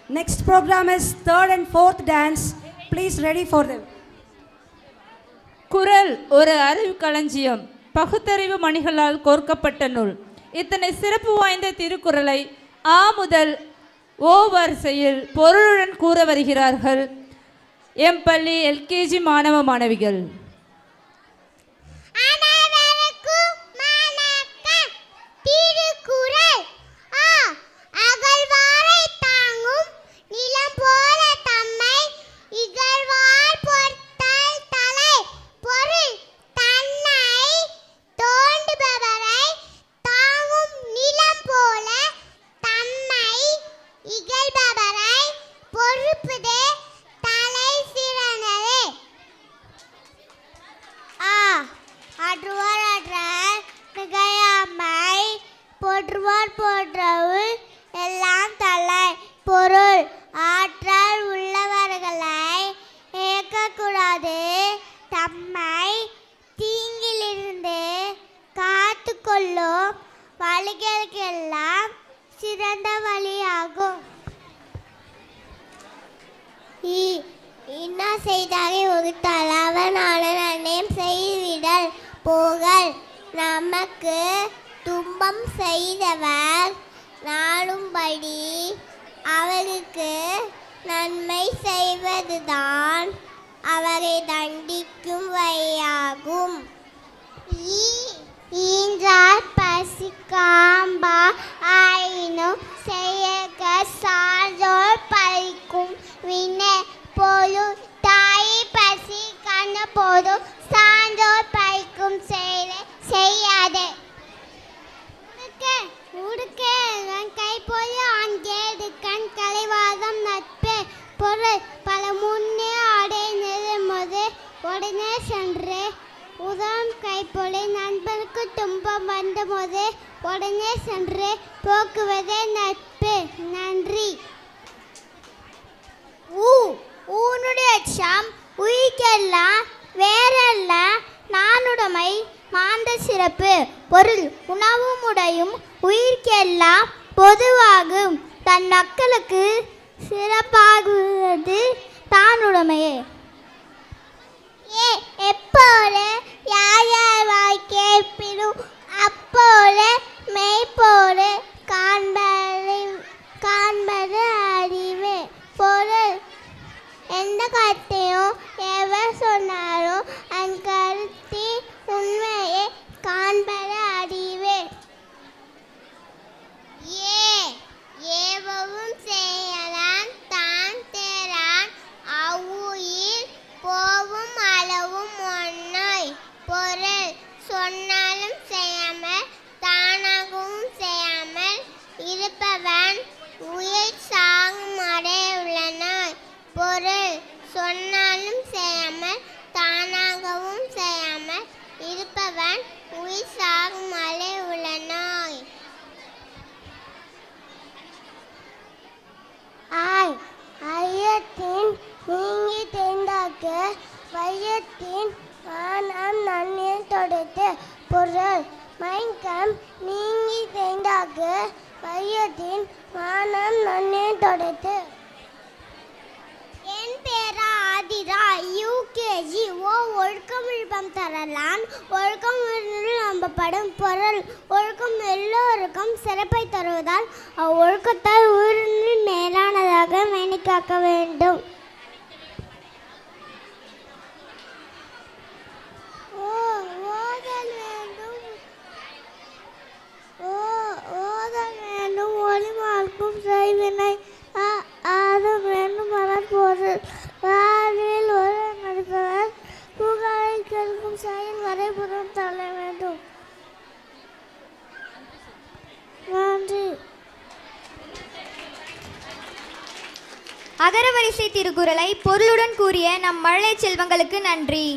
Next program is third and fourth dance. Please ready for them. குரல் ஒரு அறிவு களஞ்சியம், பகுத்தறிவு மணிகளால் கோர்க்கப்பட்ட நூல். இத்தனை சிறப்பு வாய்ந்த திருக்குறளை ஆ முதல் ஓ வரிசையில் பொருளுடன் கூற வருகிறார்கள் எம் பள்ளி எல்கேஜி மாணவ மாணவிகள். வழிகளுக்கெல்லாம் சிறந்த வழியாகும். இன்னா செய்தாரை ஒருத்தால் அவன் நன்னயம் செய்திடல் போகல். நமக்கு துன்பம் செய்தவர் நாளும்படி அவருக்கு நன்மை செய்வதுதான் அவரை தண்டிக்கும் வழியாகும். ஈன்றார் பசிக்காம்பா ஆயினும் செய்யக சான்றோர் பழிக்கும் வினை போலும். தாயை பசி கண்ண போதும் சான்றோர் பழிக்கும் செயலை செய்யாதே. கை போய் ஆங்கேடு கண் கலைவாதம் நட்பே பொருள் பல முன்னே அடை நிறுமது உடனே சென்று உதவும் கைப்பொழி. நண்பருக்கு துன்பம் வந்தபோது உடனே சென்று போக்குவதே நட்பு. நன்றி. ஊனுடைய அச்சம் உயிர்க்கெல்லாம் வேறல்ல நானுடைமை மாந்த சிறப்பு. பொருள் உணவும் உடையும் உயிர்க்கெல்லாம் பொதுவாகும். தன் மக்களுக்கு சிறப்பாகுவது தானுடைமையே. எப்போல யார் யார் வாய்க்கேற்பினும் அப்போல மெய்ப்போல காண்பது அறிவே. பொருள் எந்த கருத்தையும் எவர் சொன்னாலும் அந்த கருத்தின் உண்மையை காண்பது அறிவே. ஏவவும் செய்யலாம் தான் தேரான் அவ்வுயிர் போவும் அளவும் ஒன்றை. பொருள் சொன்னாலும் செய்யாமல் தானாகவும் செய்யாமல் இருப்பவன் உயிர் சாகும் அடைய உள்ளனாய். பொருள் சொன்னாலும் செய்யாமல் தானாகவும் செய்யாமல் இருப்பவன் உயிர் சாகும் அடைய உள்ளனாய். ஐயத்தின் நீங்கி தேர்ந்தாக்க வையத்தின் வானம் நன்னே தொடுத்து. பொருள் மயக்கம் நீங்கி தேர்ந்தாக்க வையத்தின் வானம் நன்னே தொடுத்து. என் பேரா ஆதிரா யூகேஜி. ஒழுக்கம் விழுப்பம் தரலான் ஒழுக்கம் நம்பப்படும். பொருள் ஒழுக்கம் எல்லோருக்கும் சிறப்பை தருவதால் அவ்வொழுக்கத்தால் உயிரின் மேலானதாக மேனி காக்க வேண்டும். ஓதல் வேண்டும் ஒளிமார்க்கும் செய்வினை ஆத வேண்டும் மலர். பொருள் வாழ்வில் ஒரு நடிப்பவர் புகழை கேட்கும் செயல் வரைபுறம் தள்ள வேண்டும். நன்றி. அகரவரிசை திருக்குறளை பொருளுடன் கூறிய நம் மழலை செல்வங்களுக்கு நன்றி.